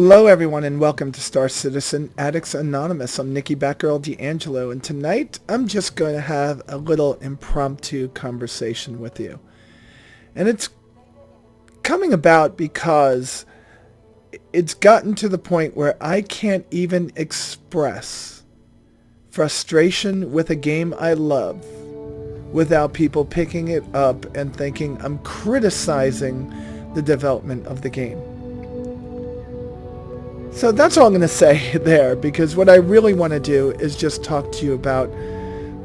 Hello, everyone, and welcome to Star Citizen Addicts Anonymous. I'm Nikki Batgirl D'Angelo, and tonight I'm just going to have a little impromptu conversation with you. And it's coming about because it's gotten to the point where I can't even express frustration with a game I love without people picking it up and thinking I'm criticizing the development of the game. So that's all I'm going to say there, because what I really want to do is just talk to you about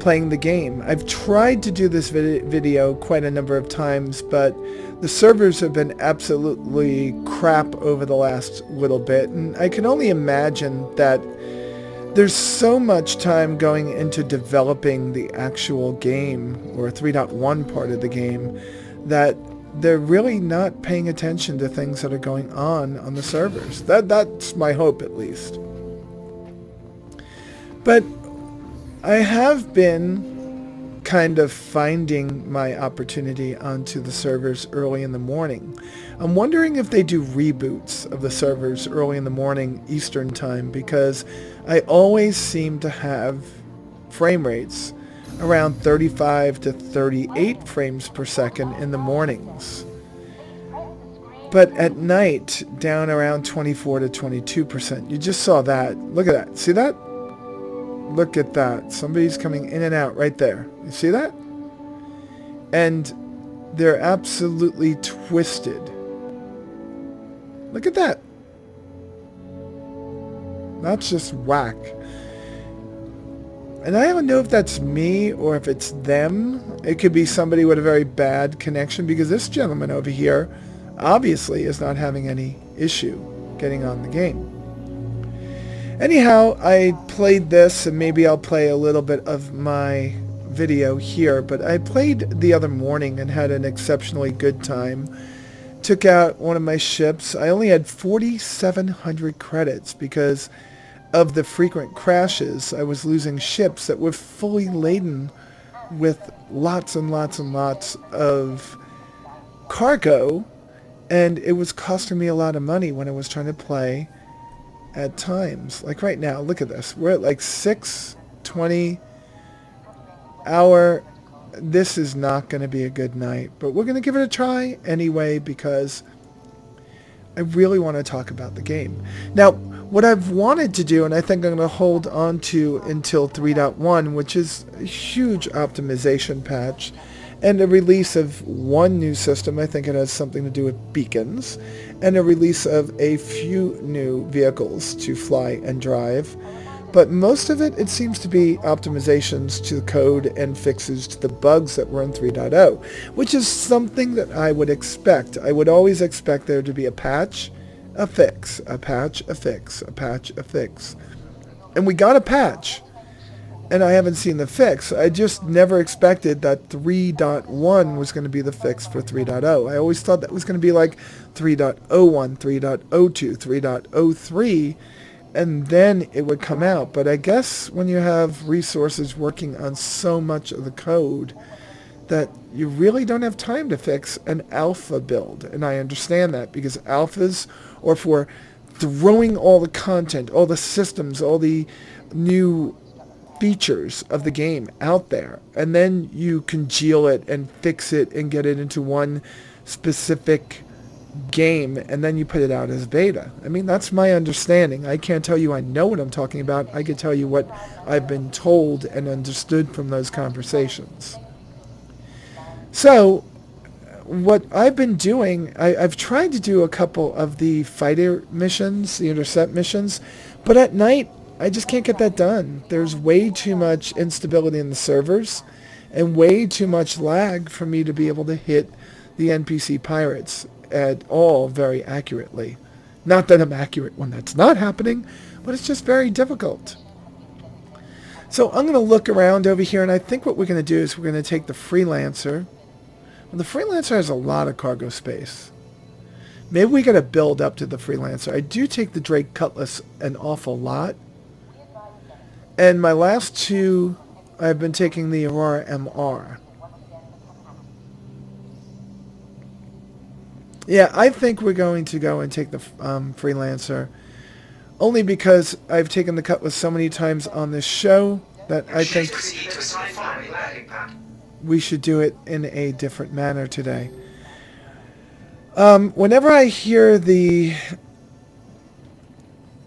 playing the game. I've tried to do this video quite a number of times, but the servers have been absolutely crap over the last little bit, and I can only imagine that there's so much time going into developing the actual game, or 3.1 part of the game, that they're really not paying attention to things that are going on the servers. That's my hope, at least. But I have been kind of finding my opportunity onto the servers early in the morning. I'm wondering if they do reboots of the servers early in the morning Eastern time, because I always seem to have frame rates around 35 to 38 frames per second in the mornings. But at night, down around 24 to 22%. You just saw that. Look at that. See that? Look at that. Somebody's coming in and out right there. You see that? And they're absolutely twisted. Look at that. That's just whack. And I don't know if that's me or if it's them. It could be somebody with a very bad connection, because this gentleman over here obviously is not having any issue getting on the game. Anyhow, I played this, and maybe I'll play a little bit of my video here, but I played the other morning and had an exceptionally good time. Took out one of my ships. I only had 4,700 credits because of the frequent crashes. I was losing ships that were fully laden with lots and lots and lots of cargo, and it was costing me a lot of money when I was trying to play at times. Like right now, look at this. We're at like 6:20 hour. This is not going to be a good night, but we're going to give it a try anyway, because I really want to talk about the game. Now, what I've wanted to do, and I think I'm going to hold on to until 3.1, which is a huge optimization patch, and a release of one new system. I think it has something to do with beacons, and a release of a few new vehicles to fly and drive. But most of it seems to be optimizations to the code and fixes to the bugs that were in 3.0, which is something that I would expect. I would always expect there to be a patch, a fix, a patch, a fix, a patch, a fix. And we got a patch, and I haven't seen the fix. I just never expected that 3.1 was going to be the fix for 3.0. I always thought that was going to be like 3.01, 3.02, 3.03, and then it would come out. But I guess when you have resources working on so much of the code, that you really don't have time to fix an alpha build. And I understand that, because alphas are for throwing all the content, all the systems, all the new features of the game out there, and then you congeal it and fix it and get it into one specific game, and then you put it out as beta. I mean, that's my understanding. I can't tell you I know what I'm talking about. I can tell you what I've been told and understood from those conversations. So what I've been doing, I've tried to do a couple of the fighter missions, the intercept missions, but at night I just can't get that done. There's way too much instability in the servers and way too much lag for me to be able to hit the NPC pirates at all very accurately. Not that I'm accurate when that's not happening, but it's just very difficult. So I'm going to look around over here, and I think what we're going to do is we're going to take the Freelancer. Well, the Freelancer has a lot of cargo space. Maybe we got to build up to the Freelancer. I do take the Drake Cutlass an awful lot. And my last two, I've been taking the Aurora MR. Yeah, I think we're going to go and take the Freelancer only because I've taken the Cutlass so many times on this show that I think we should do it in a different manner today. Whenever I hear the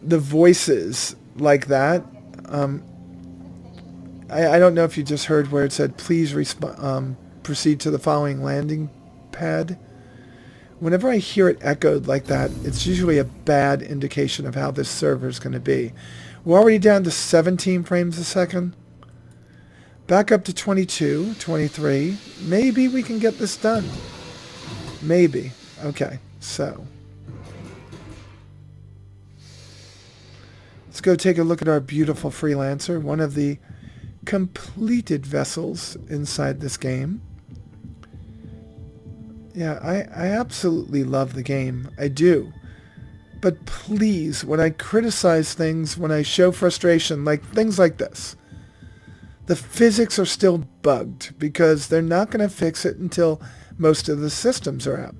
voices like that, I don't know if you just heard where it said, please proceed to the following landing pad. Whenever I hear it echoed like that, it's usually a bad indication of how this server is going to be. We're already down to 17 frames a second. Back up to 22, 23. Maybe we can get this done. Maybe. Okay, so let's go take a look at our beautiful Freelancer, one of the completed vessels inside this game. Yeah, I absolutely love the game. I do. But please, when I criticize things, when I show frustration, like things like this, the physics are still bugged because they're not going to fix it until most of the systems are out.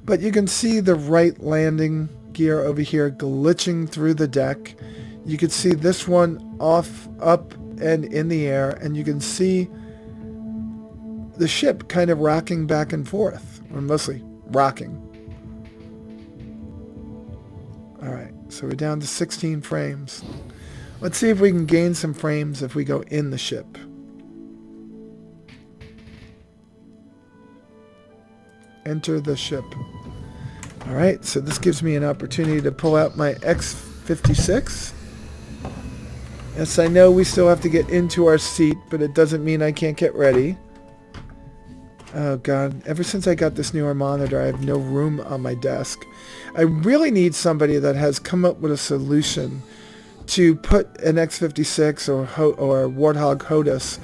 But you can see the right landing gear over here glitching through the deck. You can see this one off, up, and in the air, and you can see the ship kind of rocking back and forth, or mostly rocking. Alright, so we're down to 16 frames. Let's see if we can gain some frames if we go in the ship. Enter the ship. Alright, so this gives me an opportunity to pull out my X56. Yes, I know we still have to get into our seat, but it doesn't mean I can't get ready. Oh god, ever since I got this newer monitor, I have no room on my desk. I really need somebody that has come up with a solution to put an X56 or Warthog HOTAS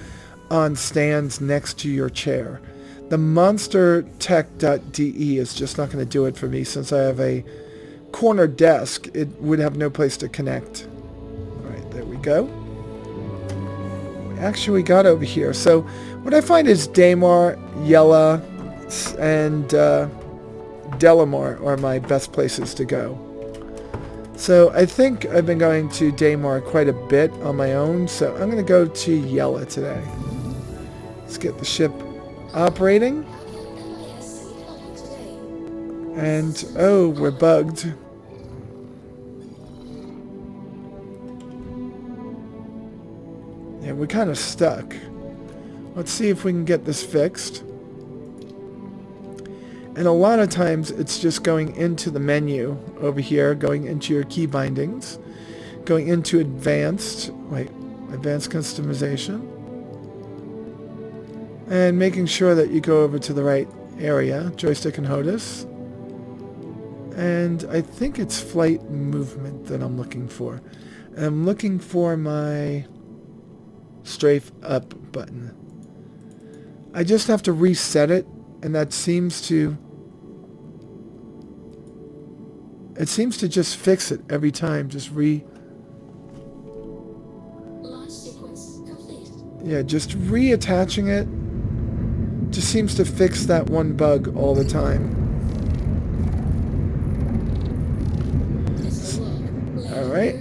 on stands next to your chair. The monstertech.de is just not going to do it for me since I have a corner desk. It would have no place to connect. Alright, there we go. We actually got over here. So what I find is Daymar, Yella, and Delamar are my best places to go. So I think I've been going to Daymar quite a bit on my own, so I'm going to go to Yella today. Let's get the ship operating. And, oh, we're bugged. Yeah, we're kind of stuck. Let's see if we can get this fixed. And a lot of times it's just going into the menu over here, going into your key bindings, going into advanced customization, and making sure that you go over to the right area, joystick and HOTAS. And I think it's flight movement that I'm looking for. And I'm looking for my strafe up button. I just have to reset it, and that seems to just fix it every time. Just just reattaching it just seems to fix that one bug all the time. Alright,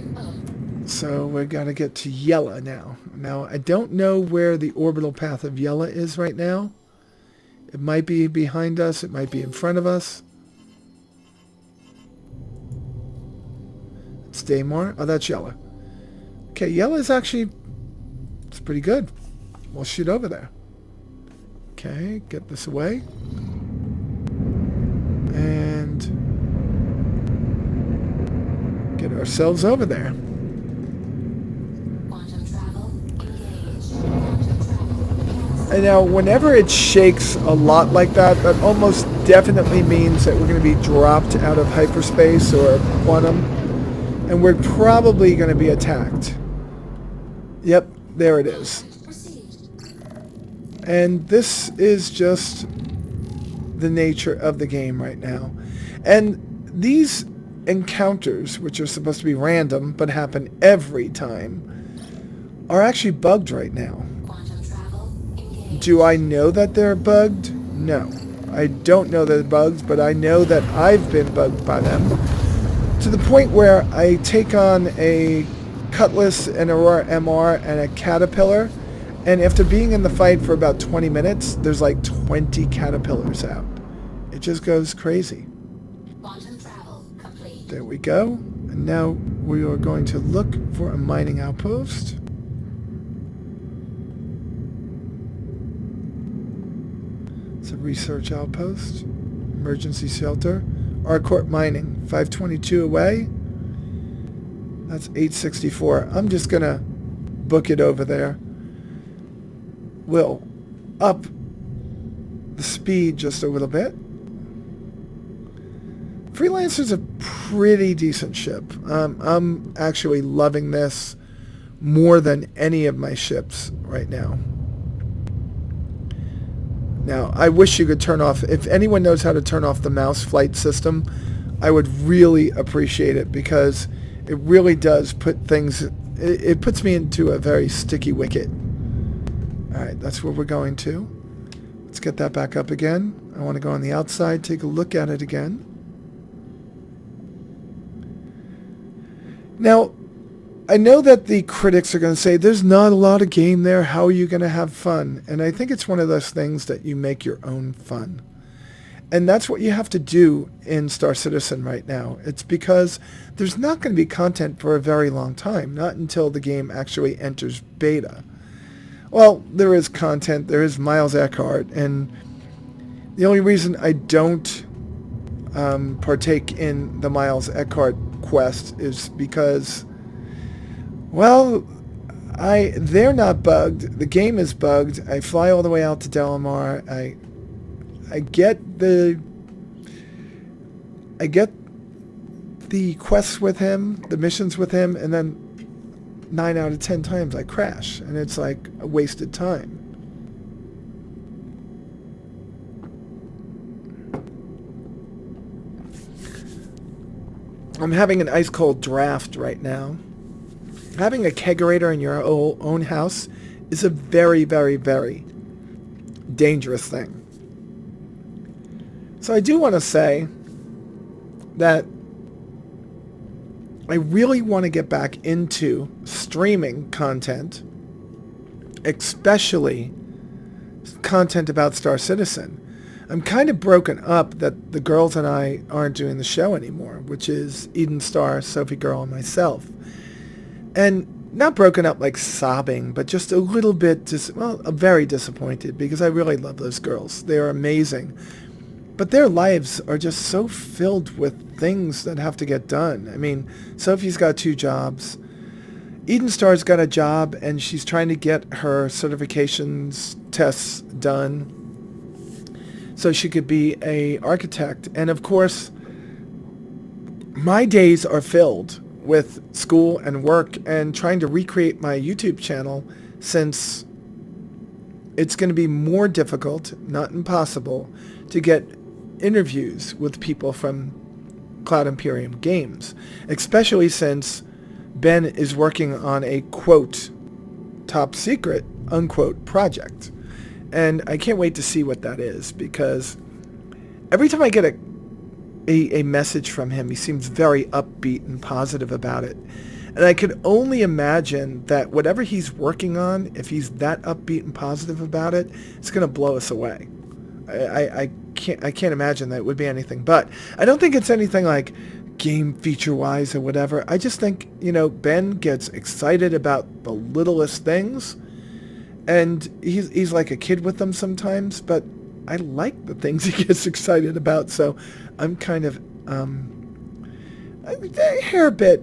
so we gotta get to Yella now. Now, I don't know where the orbital path of Yella is right now. It might be behind us, it might be in front of us. It's Daymar. Oh, that's Yella. Okay, Yella is actually, it's pretty good. We'll shoot over there. Okay, get this away. And get ourselves over there. And now, whenever it shakes a lot like that, that almost definitely means that we're going to be dropped out of hyperspace or quantum. And we're probably going to be attacked. Yep, there it is. And this is just the nature of the game right now. And these encounters, which are supposed to be random but happen every time, are actually bugged right now. Do I know that they're bugged? No. I don't know that they're bugged, but I know that I've been bugged by them to the point where I take on a Cutlass, an Aurora MR, and a Caterpillar, and after being in the fight for about 20 minutes, there's like 20 Caterpillars out. It just goes crazy. There we go. And now we are going to look for a mining outpost. It's a research outpost. Emergency shelter. Arcourt Mining. 522 away. That's 864. I'm just going to book it over there. We'll up the speed just a little bit. Freelancer's a pretty decent ship. I'm actually loving this more than any of my ships right now. Now, I wish you could turn off, if anyone knows how to turn off the mouse flight system, I would really appreciate it, because it really does put things, it puts me into a very sticky wicket. Alright, that's where we're going to. Let's get that back up again. I want to go on the outside, take a look at it again. Now, I know that the critics are going to say, there's not a lot of game there, how are you going to have fun? And I think it's one of those things that you make your own fun. And that's what you have to do in Star Citizen right now. It's because there's not going to be content for a very long time, not until the game actually enters beta. Well, there is content, there is Miles Eckhart, and the only reason I don't partake in the Miles Eckhart quest is because, well, they're not bugged. The game is bugged. I fly all the way out to Delamar. I get the quests with him, the missions with him, and then 9 out of 10 times I crash, and it's like a wasted time. I'm having an ice cold draft right now. Having a kegerator in your own house is a very, very, very dangerous thing. So I do want to say that I really want to get back into streaming content, especially content about Star Citizen. I'm kind of broken up that the girls and I aren't doing the show anymore, which is Eden Star, Sophie Girl, and myself. And not broken up like sobbing, but just a little bit, very disappointed, because I really love those girls. They are amazing. But their lives are just so filled with things that have to get done. I mean, Sophie's got 2 jobs. Eden Star's got a job, and she's trying to get her certifications tests done so she could be an architect. And of course, my days are filled with school and work and trying to recreate my YouTube channel, since it's going to be more difficult, not impossible, to get interviews with people from Cloud Imperium Games, especially since Ben is working on a, quote, top secret, unquote, project. And I can't wait to see what that is, because every time I get a message from him, he seems very upbeat and positive about it. And I could only imagine that whatever he's working on, if he's that upbeat and positive about it, it's going to blow us away. I can't imagine that it would be anything but. I don't think it's anything like game feature-wise or whatever. I just think, Ben gets excited about the littlest things, and he's like a kid with them sometimes, but I like the things he gets excited about, so I'm kind of a hair bit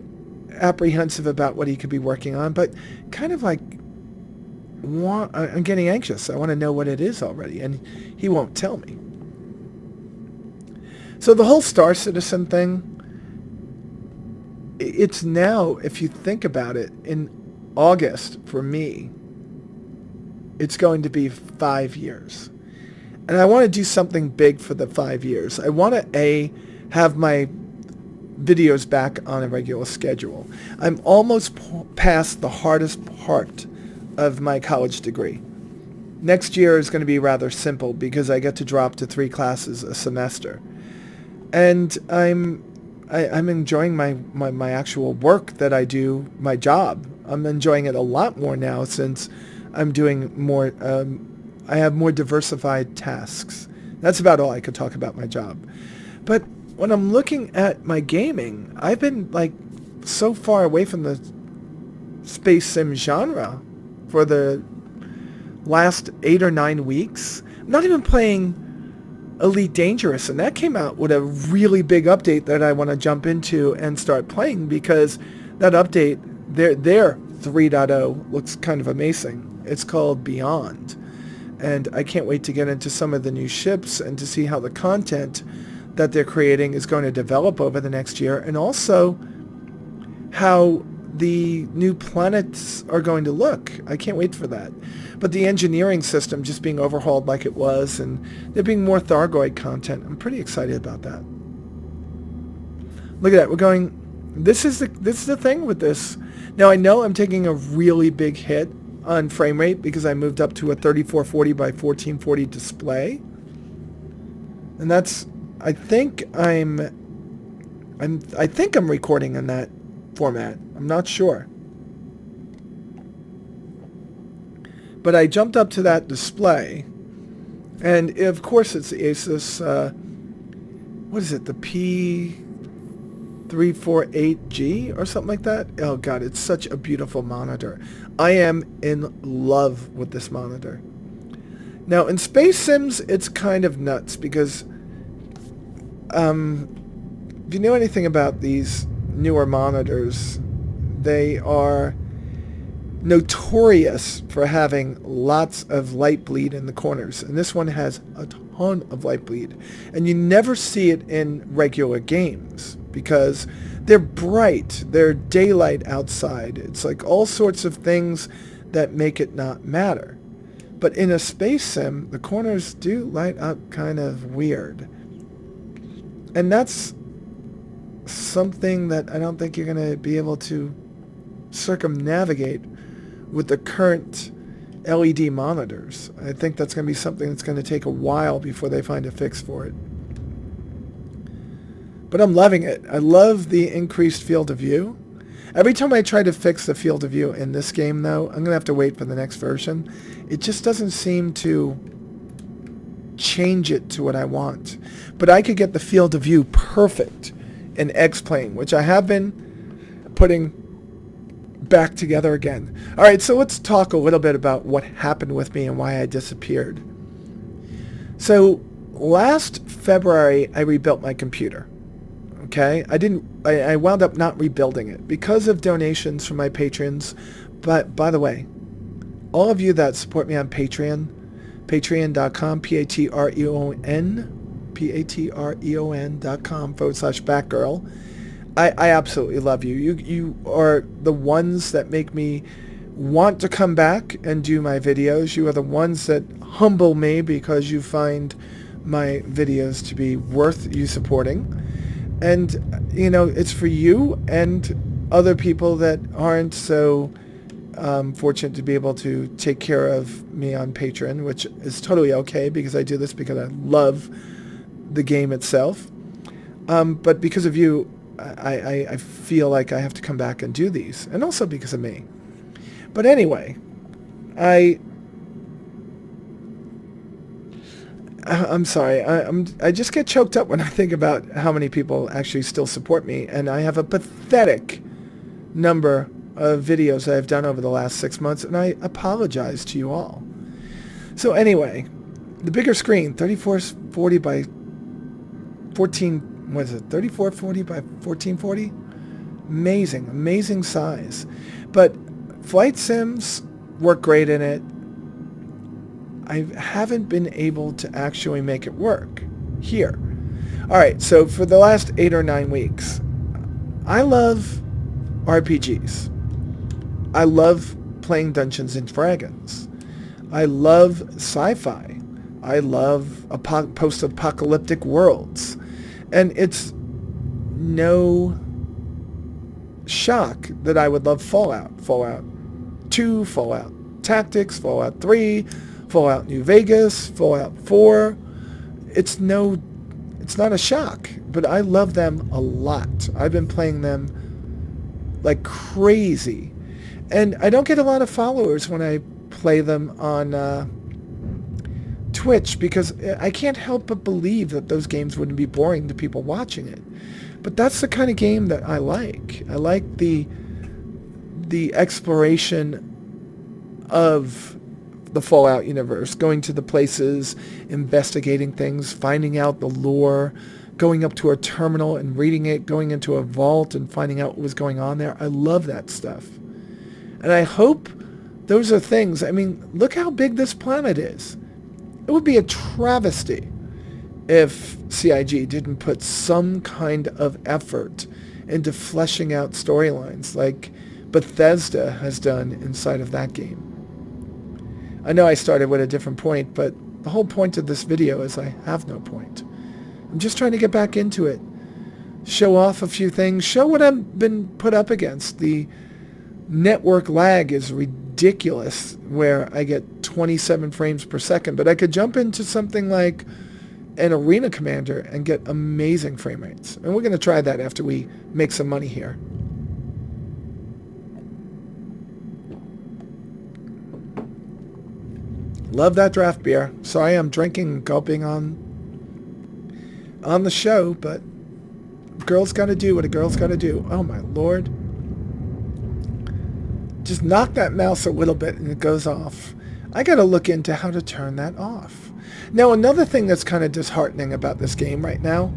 apprehensive about what he could be working on, but kind of like I'm getting anxious. I want to know what it is already, and he won't tell me. So the whole Star Citizen thing, it's now, if you think about it, in August, for me, it's going to be 5 years. And I want to do something big for the 5 years. I want to, have my videos back on a regular schedule. I'm almost past the hardest part of my college degree. Next year is going to be rather simple because I get to drop to 3 classes a semester. And I'm I'm enjoying my actual work that I do, my job. I'm enjoying it a lot more now since I'm doing more, I have more diversified tasks. That's about all I could talk about my job. But when I'm looking at my gaming, I've been like so far away from the space sim genre for the last 8 or 9 weeks. I'm not even playing Elite Dangerous, and that came out with a really big update that I want to jump into and start playing, because that update, their 3.0 looks kind of amazing. It's called Beyond, and I can't wait to get into some of the new ships and to see how the content that they're creating is going to develop over the next year, and also how the new planets are going to look. I can't wait for that. But the engineering system just being overhauled like it was, and there being more Thargoid content, I'm pretty excited about that. Look at that. We're going... This is the thing with this. Now, I know I'm taking a really big hit on frame rate because I moved up to a 3440 by 1440 display. And that's... I think I'm recording in that format. I'm not sure. But I jumped up to that display, and of course it's the Asus, what is it, the P348G or something like that? Oh god, it's such a beautiful monitor. I am in love with this monitor. Now in Space Sims, it's kind of nuts because if you know anything about these newer monitors, they are notorious for having lots of light bleed in the corners, and this one has a ton of light bleed, and you never see it in regular games because they're bright, they're daylight outside. It's like all sorts of things that make it not matter. But in a space sim, the corners do light up kind of weird, and that's something that I don't think you're going to be able to circumnavigate with the current LED monitors. I think that's going to be something that's going to take a while before they find a fix for it. But I'm loving it. I love the increased field of view. Every time I try to fix the field of view in this game, though, I'm going to have to wait for the next version. It just doesn't seem to change it to what I want. But I could get the field of view perfect in X-Plane, which I have been putting back together again. All right, so let's talk a little bit about what happened with me and why I disappeared. So last February, I rebuilt my computer. Okay, I wound up not rebuilding it because of donations from my patrons. But by the way, all of you that support me on Patreon, patreon.com, patreon.com/Batgirl. I absolutely love you. You are the ones that make me want to come back and do my videos. You are the ones that humble me because you find my videos to be worth you supporting. And, you know, it's for you and other people that aren't so fortunate to be able to take care of me on Patreon, which is totally okay because I do this because I love the game itself. But because of you, I feel like I have to come back and do these, and also because of me. But anyway, I'm sorry. I just get choked up when I think about how many people actually still support me, and I have a pathetic number of videos that I've done over the last 6 months, and I apologize to you all. So anyway, the bigger screen, 3440 by 14. What is it? 3440 by 1440. Amazing size. But flight sims work great in it. I haven't been able to actually make it work here. All right, so for the last 8 or 9 weeks, I love RPGs. I love playing Dungeons and Dragons. I love sci-fi. I love post-apocalyptic worlds. And it's no shock that I would love Fallout. Fallout 2, Fallout Tactics, Fallout 3, Fallout New Vegas, Fallout 4. It's no It's not a shock, but I love them a lot. I've been playing them like crazy. And I don't get a lot of followers when I play them on Twitch because I can't help but believe that those games wouldn't be boring to people watching it. But that's the kind of game that I like. I like the exploration of the Fallout universe, going to the places, investigating things, finding out the lore, going up to a terminal and reading it, going into a vault and finding out what was going on there. I love that stuff. And I hope those are things. I mean, look how big this planet is. It would be a travesty if CIG didn't put some kind of effort into fleshing out storylines like Bethesda has done inside of that game. I know I started with a different point, but the whole point of this video is I have no point. I'm just trying to get back into it. Show off a few things. Show what I've been put up against. The network lag is ridiculous where I get 27 frames per second, but I could jump into something like an Arena Commander and get amazing frame rates. And we're going to try that after we make some money here. Love that draft beer. Sorry I'm drinking and gulping on the show, but a girl's got to do what a girl's got to do. Oh my lord. Just knock that mouse a little bit and it goes off. I got to look into how to turn that off. Now another thing that's kind of disheartening about this game right now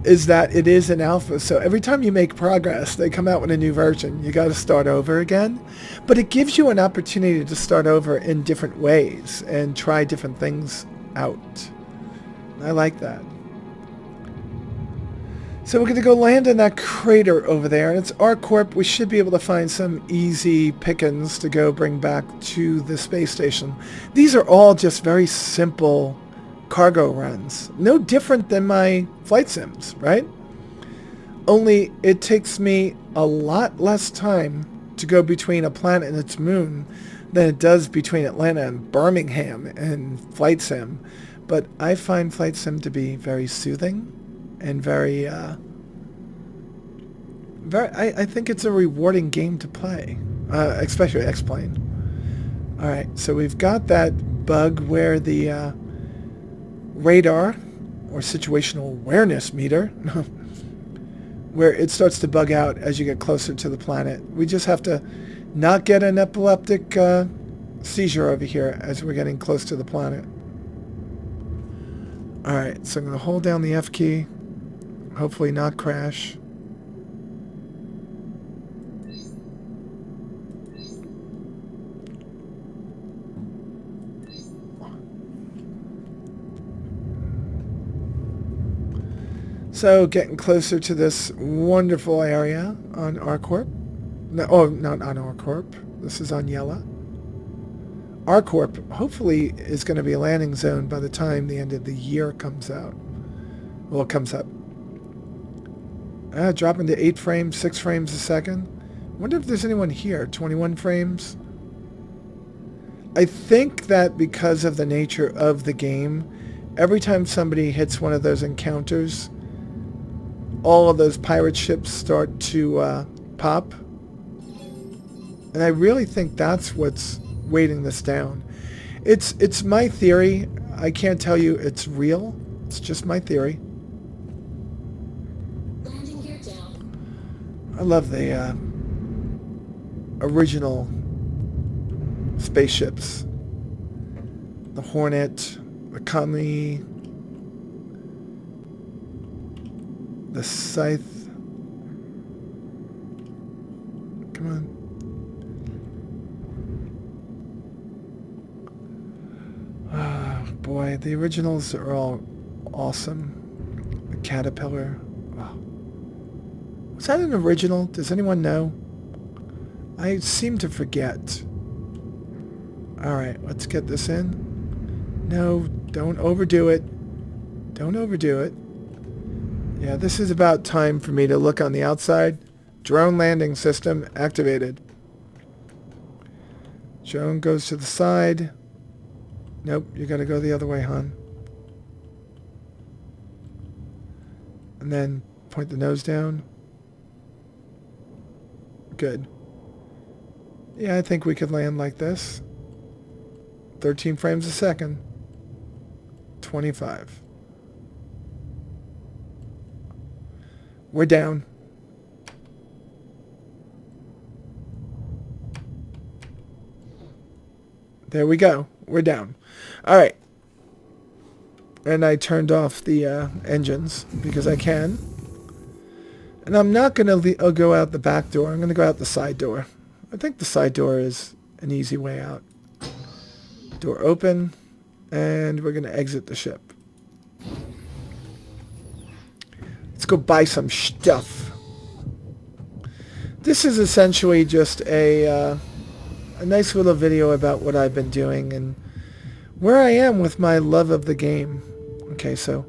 is that it is an alpha, so every time you make progress, they come out with a new version. You got to start over again. But it gives you an opportunity to start over in different ways and try different things out. I like that. So we're going to go land in that crater over there, and it's ArcCorp. We should be able to find some easy pickings to go bring back to the space station. These are all just very simple cargo runs. No different than my flight sims, right? Only it takes me a lot less time to go between a planet and its moon than it does between Atlanta and Birmingham and flight sim. But I find flight sim to be very soothing and very I think it's a rewarding game to play, especially X-Plane. All right, so we've got that bug where the radar or situational awareness meter where it starts to bug out as you get closer to the planet. We just have to not get an epileptic seizure over here as we're getting close to the planet. All right, so I'm going to hold down the F key, hopefully not crash. So getting closer to this wonderful area on ArcCorp. No, oh, not on ArcCorp. This is on Yella. ArcCorp hopefully is going to be a landing zone by the time the end of the year comes out. Well, it comes up. Dropping to 8 frames, 6 frames a second. Wonder if there's anyone here. 21 frames. I think that because of the nature of the game, every time somebody hits one of those encounters, all of those pirate ships start to pop. And I really think that's what's weighting this down. It's my theory. I can't tell you it's real. It's just my theory. Landing gear down. I love the original spaceships. The Hornet, the Conley, the Scythe. Come on. Oh, boy, the originals are all awesome. The Caterpillar. Oh. Was that an original? Does anyone know? I seem to forget. Alright, let's get this in. No, don't overdo it. Don't overdo it. Yeah, this is about time for me to look on the outside. Drone landing system activated. Drone goes to the side. Nope, you gotta go the other way, hon. And then point the nose down. Good. Yeah, I think we could land like this. 13 frames a second. 25. We're down. There we go. We're down. All right. And I turned off the engines because I can. And I'm not going to go out the back door. I'm going to go out the side door. I think the side door is an easy way out. Door open. And we're going to exit the ship. Let's go buy some stuff. This is essentially just a nice little video about what I've been doing and where I am with my love of the game. Okay, so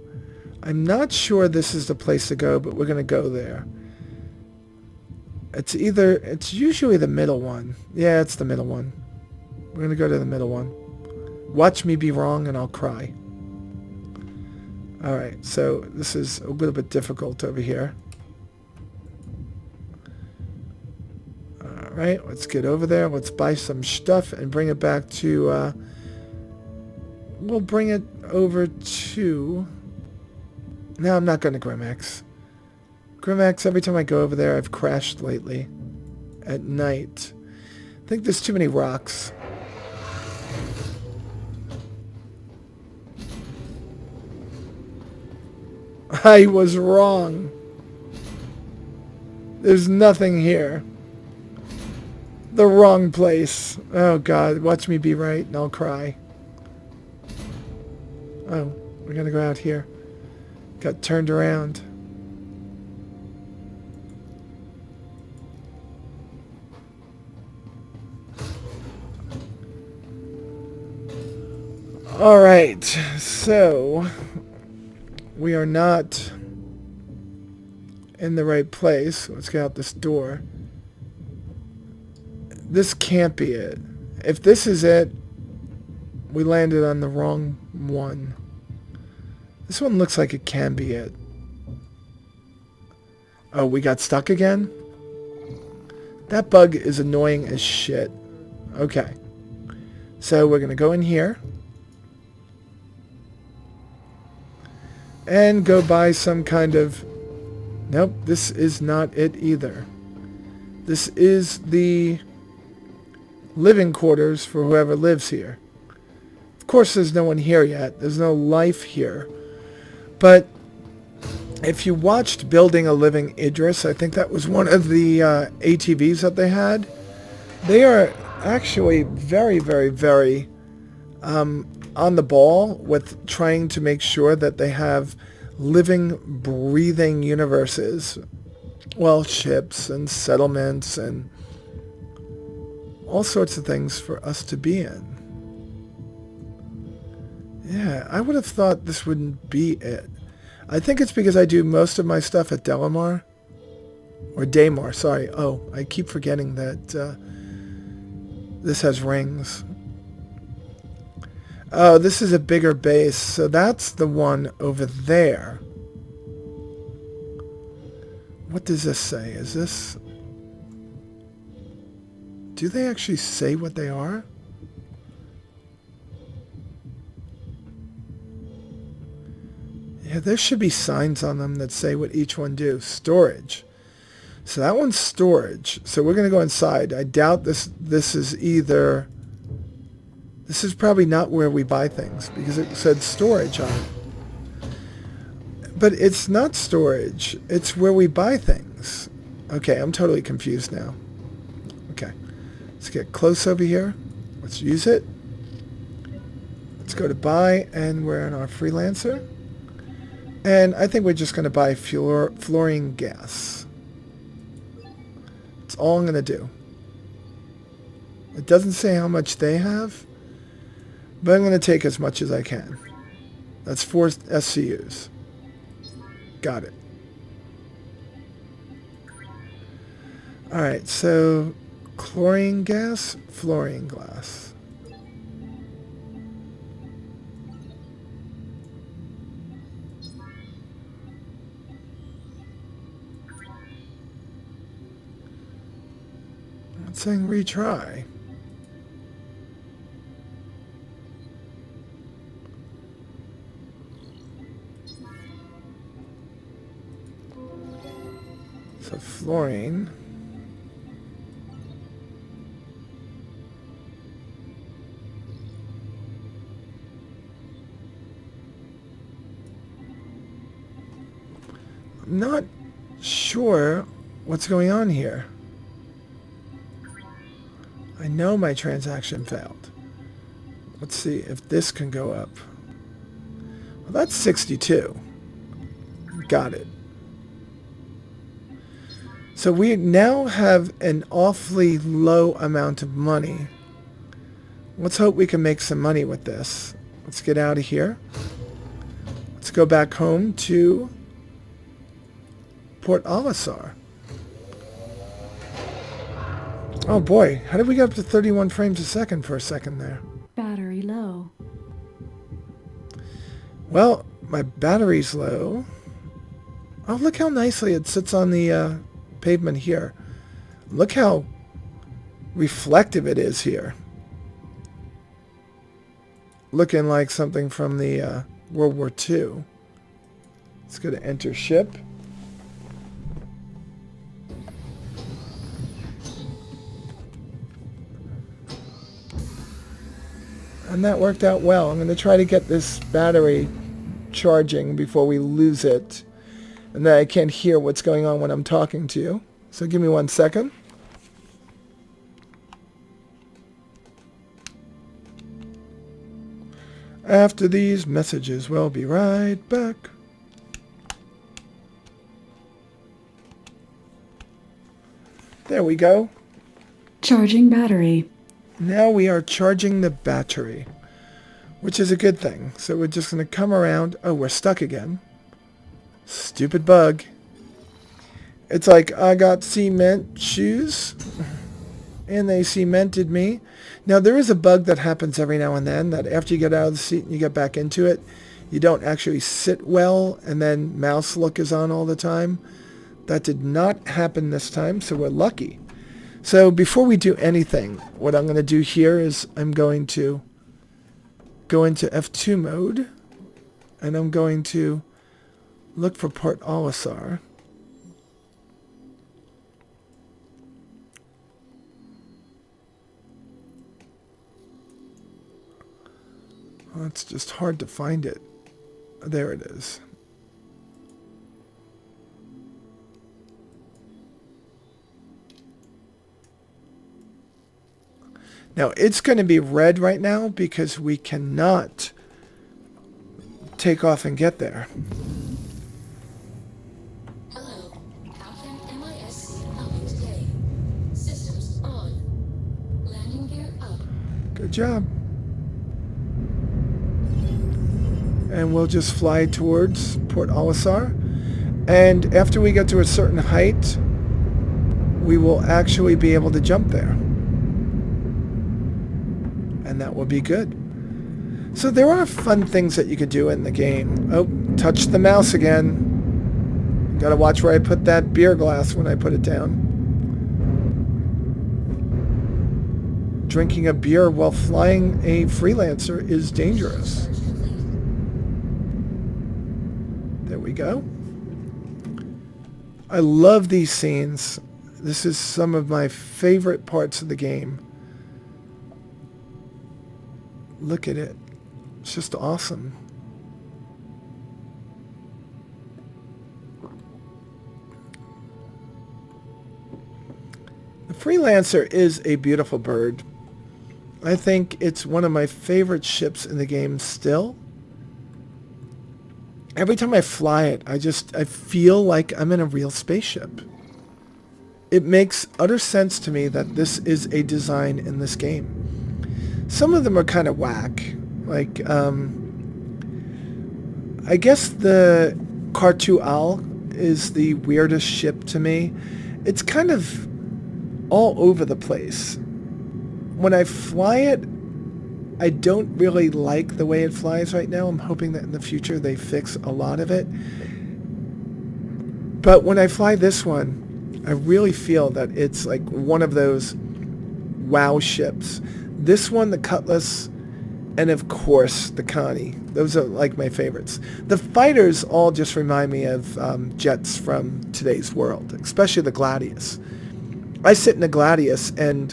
I'm not sure this is the place to go, but we're going to go there. It's usually the middle one. Yeah, it's the middle one. We're going to go to the middle one. Watch me be wrong and I'll cry. Alright, so this is a little bit difficult over here. Alright, let's get over there. Let's buy some stuff and bring it back to... we'll bring it over to... No, I'm not going to Grimax. Grimax, every time I go over there, I've crashed lately. At night. I think there's too many rocks. I was wrong. There's nothing here. The wrong place. Oh God, watch me be right and I'll cry. Oh, we're gonna go out here. Got turned around. Alright, so we are not in the right place. Let's get out this door. This can't be it. If this is it, we landed on the wrong one. This one looks like it can be it. Oh, we got stuck again? That bug is annoying as shit. Okay. So we're going to go in here. And go buy some kind of... Nope, this is not it either. This is the living quarters for whoever lives here. Of course, there's no one here yet. There's no life here. But if you watched Building a Living Idris, I think that was one of the ATVs that they had. They are actually very, very, very on the ball with trying to make sure that they have living, breathing universes. Well, ships and settlements and all sorts of things for us to be in. Yeah, I would have thought this wouldn't be it. I think it's because I do most of my stuff at Delamar. Or Daymar, sorry. Oh, I keep forgetting that this has rings. Oh, this is a bigger base, so that's the one over there. What does this say? Is this... Do they actually say what they are? Yeah, there should be signs on them that say what each one do. Storage. So that one's storage. So we're going to go inside. I doubt this is either... This is probably not where we buy things because it said storage on it. But it's not storage. It's where we buy things. Okay, I'm totally confused now. Okay. Let's get close over here. Let's use it. Let's go to buy, and we're in our freelancer. And I think we're just going to buy fluorine gas. That's all I'm going to do. It doesn't say how much they have, but I'm going to take as much as I can. That's 4 SCUs. Got it. Alright, so chlorine gas, fluorine glass. It's saying retry. So fluorine. I'm not sure what's going on here. I know my transaction failed. Let's see if this can go up. Well, that's 62. Got it. So we now have an awfully low amount of money. Let's hope we can make some money with this. Let's get out of here. Let's go back home to Port Olisar. Oh boy, how did we get up to 31 frames a second for a second there? Battery low. Well, my battery's low. Oh, look how nicely it sits on the pavement here. Look how reflective it is here. Looking like something from the World War II. Let's go to enter ship. And that worked out well. I'm going to try to get this battery charging before we lose it. And then I can't hear what's going on when I'm talking to you. So give me 1 second. After these messages, we'll be right back. There we go. Charging battery. Now we are charging the battery, which is a good thing. So we're just going to come around. Oh, we're stuck again. Stupid bug. It's like I got cement shoes and they cemented me. Now there is a bug that happens every now and then that after you get out of the seat and you get back into it, you don't actually sit well and then mouse look is on all the time. That did not happen this time, so we're lucky. So before we do anything, what I'm going to do here is I'm going to go into F2 mode and I'm going to look for Port Olisar. Well, it's just hard to find it. There it is. Now, it's going to be red right now because we cannot take off and get there. Hello. Captain MISC coming today. Systems on. Landing gear up. Good job. And we'll just fly towards Port Olisar. And after we get to a certain height, we will actually be able to jump there. And that will be good. So there are fun things that you could do in the game. Oh, touch the mouse again. Gotta watch where I put that beer glass when I put it down. Drinking a beer while flying a freelancer is dangerous. There we go. I love these scenes. This is some of my favorite parts of the game. Look at it. It's just awesome. The Freelancer is a beautiful bird. I think it's one of my favorite ships in the game still. Every time I fly it, I feel like I'm in a real spaceship. It makes utter sense to me that this is a design in this game. Some of them are kind of whack. Like, I guess the Cartual is the weirdest ship to me. It's kind of all over the place. When I fly it, I don't really like the way it flies right now. I'm hoping that in the future they fix a lot of it. But when I fly this one, I really feel that it's like one of those wow ships. This one, the Cutlass, and of course the Connie. Those are like my favorites. The fighters all just remind me of jets from today's world, especially the Gladius. I sit in a Gladius and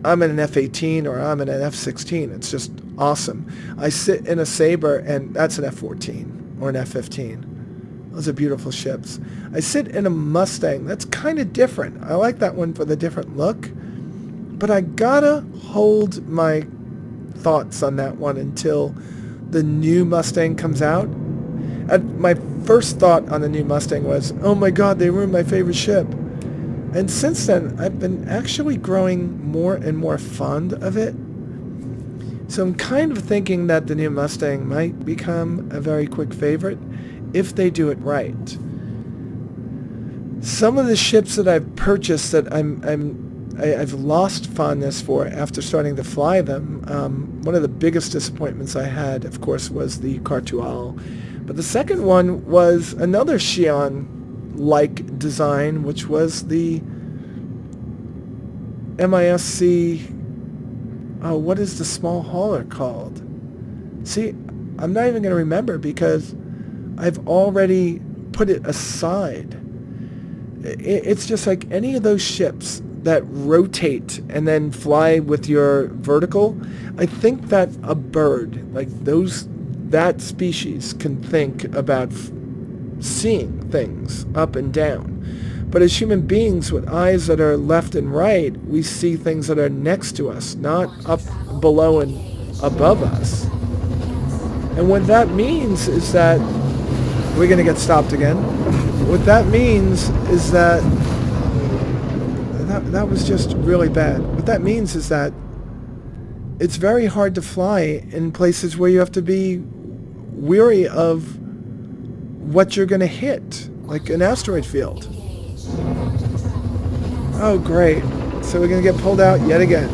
I'm in an F-18 or I'm in an F-16. It's just awesome. I sit in a Sabre and that's an F-14 or an F-15. Those are beautiful ships. I sit in a Mustang. That's kind of different. I like that one for the different look. But I gotta hold my thoughts on that one until the new Mustang comes out. And my first thought on the new Mustang was, oh my god, they ruined my favorite ship. And since then, I've been actually growing more and more fond of it. So I'm kind of thinking that the new Mustang might become a very quick favorite if they do it right. Some of the ships that I've purchased that I've lost fondness for after starting to fly them. One of the biggest disappointments I had, of course, was the Cartual. But the second one was another Xi'an-like design, which was the MISC... Oh, what is the small hauler called? See, I'm not even going to remember because I've already put it aside. It's just like any of those ships that rotate and then fly with your vertical. I think that a bird, like that species, can think about seeing things up and down. But as human beings with eyes that are left and right, we see things that are next to us, not up below and above us. And what that means is that we're going to get stopped again. What that means is that that was just really bad. What that means is that it's very hard to fly in places where you have to be weary of what you're going to hit, like an asteroid field. Oh, great. So we're going to get pulled out yet again.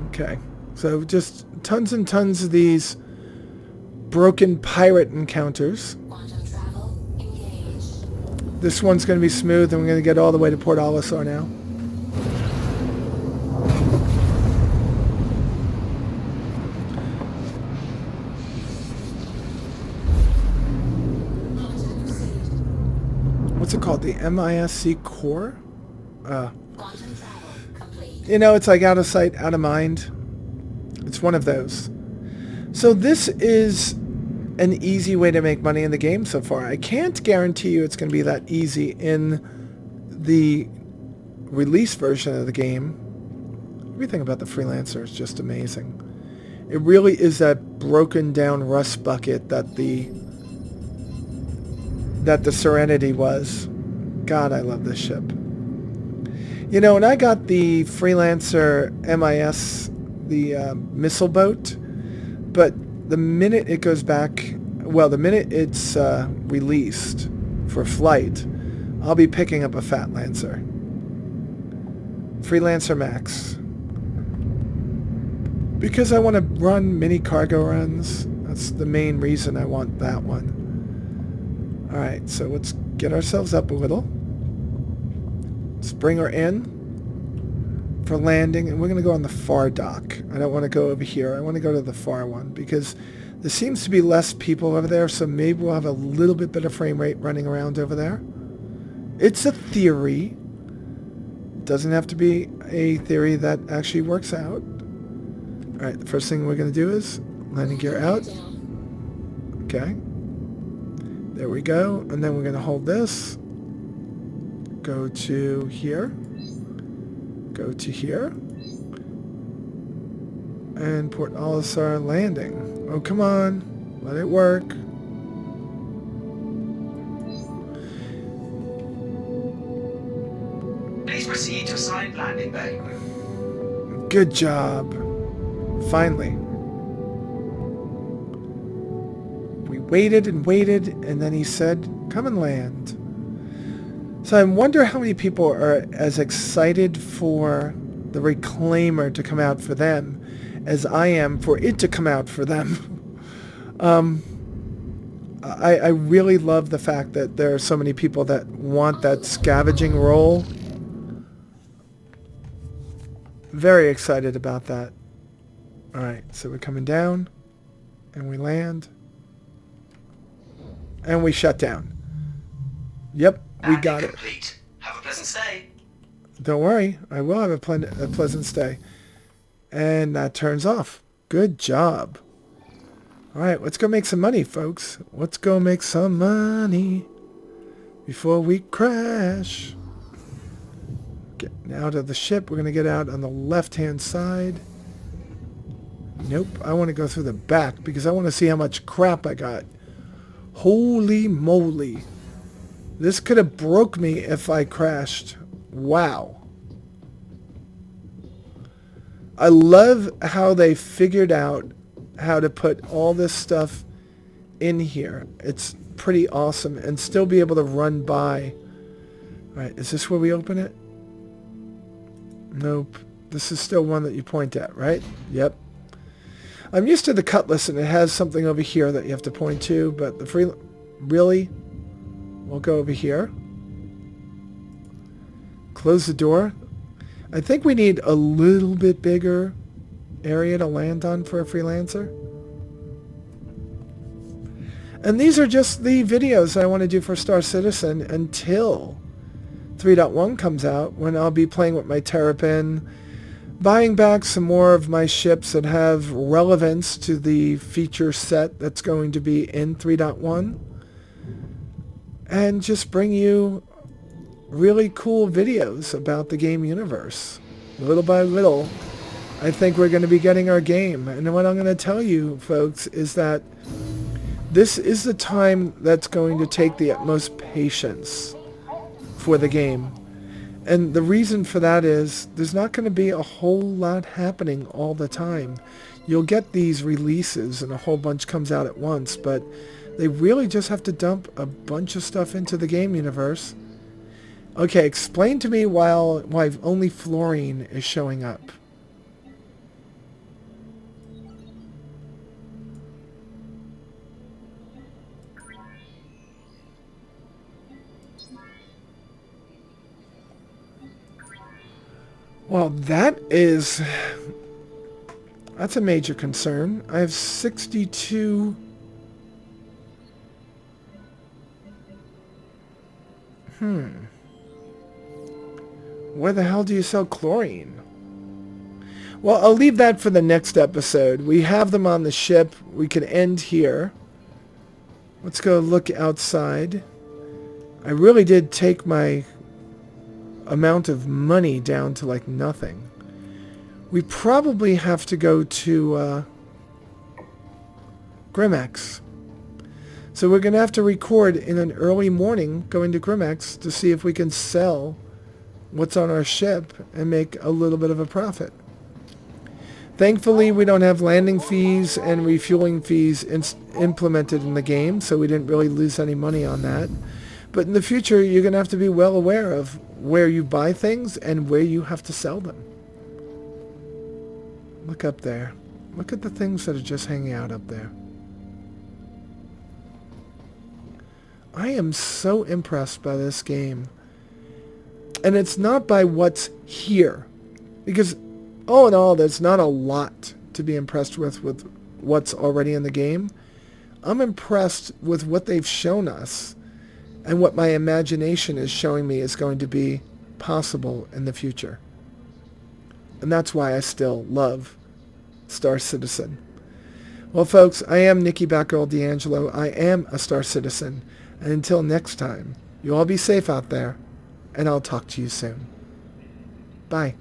Okay. So just tons and tons of these broken pirate encounters. This one's going to be smooth, and we're going to get all the way to Port Olisar now. What's it called? The MISC core? You know, it's like out of sight, out of mind. It's one of those. So this is an easy way to make money in the game so far. I can't guarantee you it's going to be that easy in the release version of the game. Everything about the Freelancer is just amazing. It really is that broken down rust bucket that the Serenity was. God, I love this ship. You know, when I got the Freelancer MIS, the missile boat, but the minute it goes back, well, the minute it's released for flight, I'll be picking up a Fat Lancer. Freelancer Max. Because I want to run mini cargo runs. That's the main reason I want that one. Alright, so let's get ourselves up a little. Let's bring her in for landing, and we're going to go on the far dock. I don't want to go over here. I want to go to the far one because there seems to be less people over there, so maybe we'll have a little bit better frame rate running around over there. It's a theory. It doesn't have to be a theory that actually works out. Alright, the first thing we're going to do is landing gear out. Okay. There we go. And then we're going to hold this. Go to here. Go to here. And Port Olisar landing. Oh, come on. Let it work. Please proceed to assigned landing bay. Good job. Finally. We waited and waited, and then he said, come and land. So I wonder how many people are as excited for the Reclaimer to come out for them as I am for it to come out for them. I really love the fact that there are so many people that want that scavenging role. Very excited about that. Alright, so we're coming down, and we land, and we shut down. Yep, we Landing got it. complete. Have a pleasant stay. Don't worry, I will have a pleasant stay. And that turns off. Good job. Alright, let's go make some money, folks. Let's go make some money before we crash. Getting out of the ship. We're going to get out on the left-hand side. Nope, I want to go through the back because I want to see how much crap I got. Holy moly. This could have broke me if I crashed. Wow. I love how they figured out how to put all this stuff in here. It's pretty awesome. And still be able to run by. Alright, is this where we open it? Nope. This is still one that you point at, right? Yep. I'm used to the cutlass and it has something over here that you have to point to, but the free... Really? We'll go over here. Close the door. I think we need a little bit bigger area to land on for a freelancer. And these are just the videos I want to do for Star Citizen until 3.1 comes out, when I'll be playing with my Terrapin, buying back some more of my ships that have relevance to the feature set that's going to be in 3.1, and just bring you really cool videos about the game universe. Little by little, I think we're going to be getting our game. And what I'm going to tell you, folks, is that this is the time that's going to take the utmost patience for the game. And the reason for that is there's not going to be a whole lot happening all the time. You'll get these releases and a whole bunch comes out at once, but they really just have to dump a bunch of stuff into the game universe. Okay, explain to me why only fluorine is showing up. Well, that's a major concern. I have 62... Where the hell do you sell chlorine? Well, I'll leave that for the next episode. We have them on the ship. We can end here. Let's go look outside. I really did take my amount of money down to like nothing. We probably have to go to Grimex. So we're going to have to record in an early morning going to Grimex to see if we can sell what's on our ship and make a little bit of a profit. Thankfully, we don't have landing fees and refueling fees implemented in the game, so we didn't really lose any money on that. But in the future, you're going to have to be well aware of where you buy things and where you have to sell them. Look up there. Look at the things that are just hanging out up there. I am so impressed by this game. And it's not by what's here. Because, all in all, there's not a lot to be impressed with what's already in the game. I'm impressed with what they've shown us and what my imagination is showing me is going to be possible in the future. And that's why I still love Star Citizen. Well, folks, I am Nikki Batgirl D'Angelo. I am a Star Citizen. And until next time, you all be safe out there, and I'll talk to you soon. Bye.